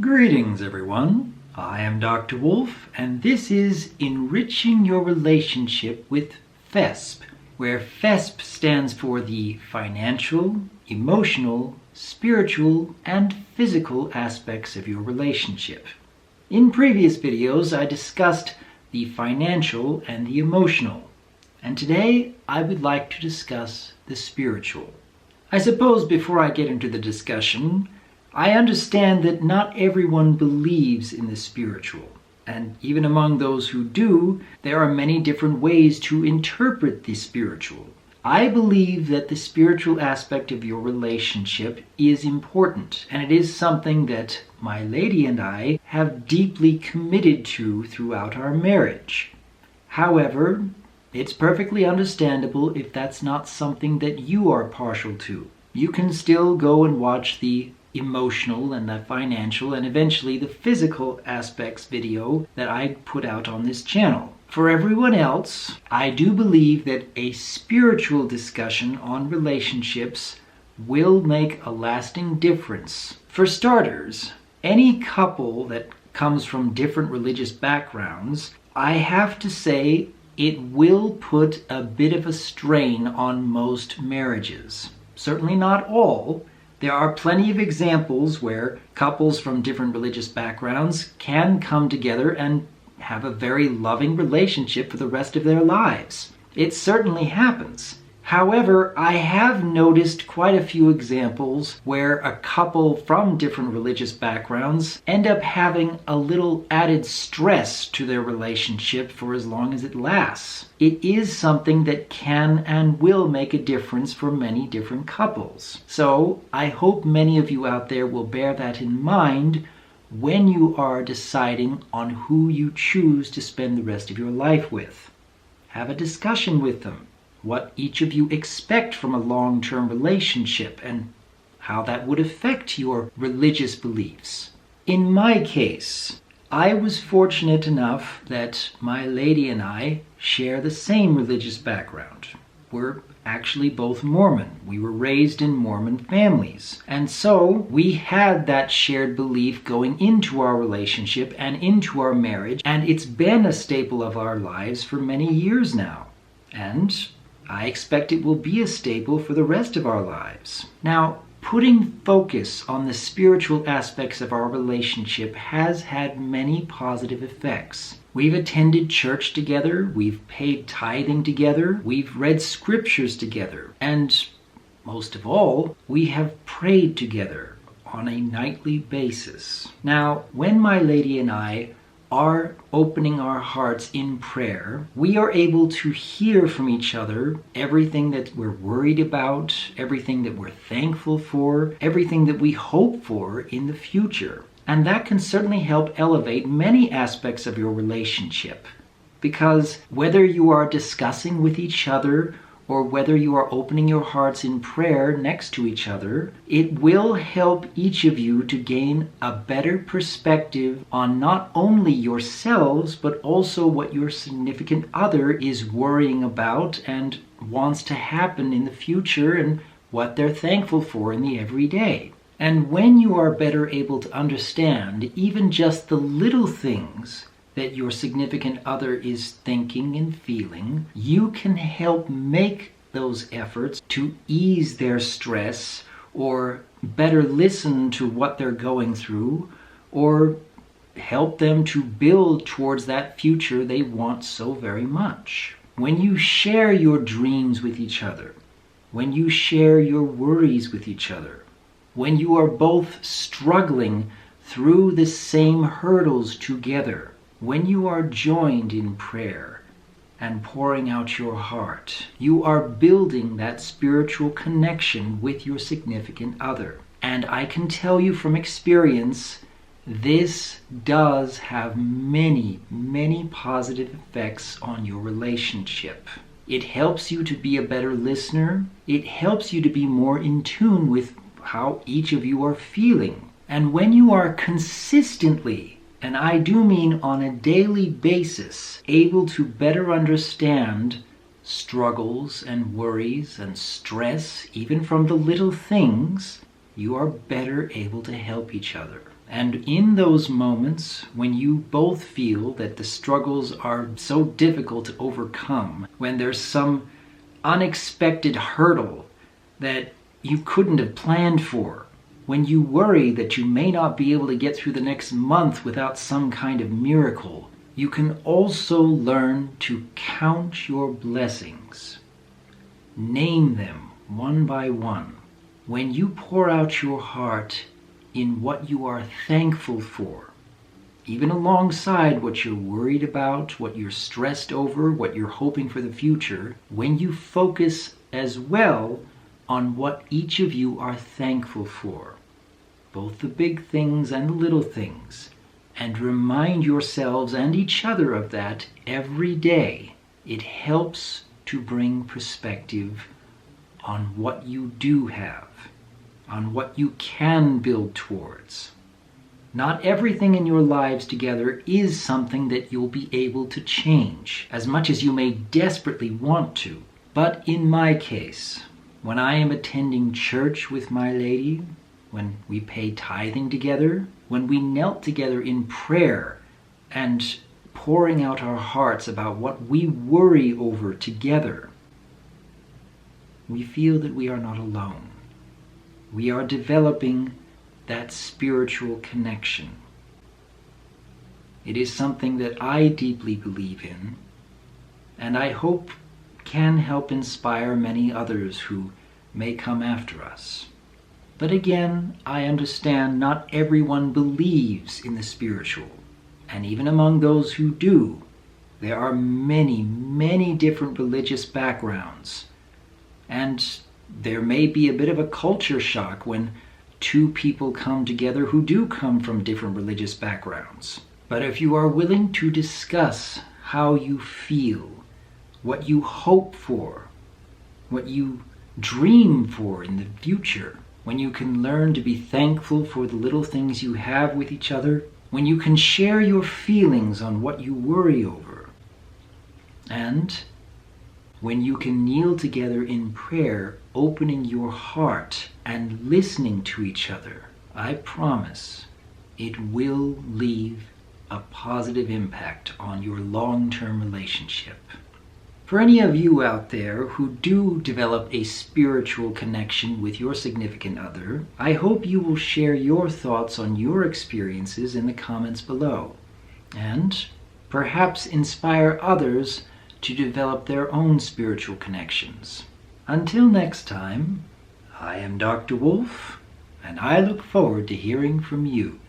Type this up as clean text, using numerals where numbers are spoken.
Greetings, everyone. I am Dr. Wolf, and this is Enriching Your Relationship with FESP, where FESP stands for the financial, emotional, spiritual, and physical aspects of your relationship. In previous videos, I discussed the financial and the emotional, and today I would like to discuss the spiritual. I suppose before I get into the discussion, I understand that not everyone believes in the spiritual, and even among those who do, there are many different ways to interpret the spiritual. I believe that the spiritual aspect of your relationship is important, and it is something that my lady and I have deeply committed to throughout our marriage. However, it's perfectly understandable if that's not something that you are partial to. You can still go and watch the emotional and the financial and eventually the physical aspects video that I put out on this channel. For everyone else, I do believe that a spiritual discussion on relationships will make a lasting difference. For starters, any couple that comes from different religious backgrounds, I have to say it will put a bit of a strain on most marriages. Certainly not all. There are plenty of examples where couples from different religious backgrounds can come together and have a very loving relationship for the rest of their lives. It certainly happens. However, I have noticed quite a few examples where a couple from different religious backgrounds end up having a little added stress to their relationship for as long as it lasts. It is something that can and will make a difference for many different couples. So I hope many of you out there will bear that in mind when you are deciding on who you choose to spend the rest of your life with. Have a discussion with them. What each of you expect from a long-term relationship and how that would affect your religious beliefs. In my case, I was fortunate enough that my lady and I share the same religious background. We're actually both Mormon. We were raised in Mormon families. And so we had that shared belief going into our relationship and into our marriage, and it's been a staple of our lives for many years now. And I expect it will be a staple for the rest of our lives. Now, putting focus on the spiritual aspects of our relationship has had many positive effects. We've attended church together, we've paid tithing together, we've read scriptures together, and most of all, we have prayed together on a nightly basis. Now, when my lady and I are opening our hearts in prayer, we are able to hear from each other everything that we're worried about, everything that we're thankful for, everything that we hope for in the future. And that can certainly help elevate many aspects of your relationship. Because whether you are discussing with each other or whether you are opening your hearts in prayer next to each other, it will help each of you to gain a better perspective on not only yourselves, but also what your significant other is worrying about and wants to happen in the future and what they're thankful for in the everyday. And when you are better able to understand even just the little things that your significant other is thinking and feeling, you can help make those efforts to ease their stress or better listen to what they're going through or help them to build towards that future they want so very much. When you share your dreams with each other, when you share your worries with each other, when you are both struggling through the same hurdles together, when you are joined in prayer and pouring out your heart, you are building that spiritual connection with your significant other. And I can tell you from experience, this does have many, many positive effects on your relationship. It helps you to be a better listener. It helps you to be more in tune with how each of you are feeling. And when you are consistently, and I do mean on a daily basis, able to better understand struggles and worries and stress, even from the little things, you are better able to help each other. And in those moments, when you both feel that the struggles are so difficult to overcome, when there's some unexpected hurdle that you couldn't have planned for, when you worry that you may not be able to get through the next month without some kind of miracle, you can also learn to count your blessings. Name them one by one. When you pour out your heart in what you are thankful for, even alongside what you're worried about, what you're stressed over, what you're hoping for the future, when you focus as well on what each of you are thankful for, both the big things and the little things, and remind yourselves and each other of that every day, it helps to bring perspective on what you do have, on what you can build towards. Not everything in your lives together is something that you'll be able to change, as much as you may desperately want to. But in my case, when I am attending church with my lady, when we pay tithing together, when we knelt together in prayer and pouring out our hearts about what we worry over together, we feel that we are not alone. We are developing that spiritual connection. It is something that I deeply believe in, and I hope can help inspire many others who may come after us. But again, I understand not everyone believes in the spiritual, and even among those who do, there are many, many different religious backgrounds, and there may be a bit of a culture shock when two people come together who do come from different religious backgrounds. But if you are willing to discuss how you feel, what you hope for, what you dream for in the future, when you can learn to be thankful for the little things you have with each other, when you can share your feelings on what you worry over, and when you can kneel together in prayer, opening your heart and listening to each other, I promise it will leave a positive impact on your long-term relationship. For any of you out there who do develop a spiritual connection with your significant other, I hope you will share your thoughts on your experiences in the comments below, and perhaps inspire others to develop their own spiritual connections. Until next time, I am Dr. Wolf, and I look forward to hearing from you.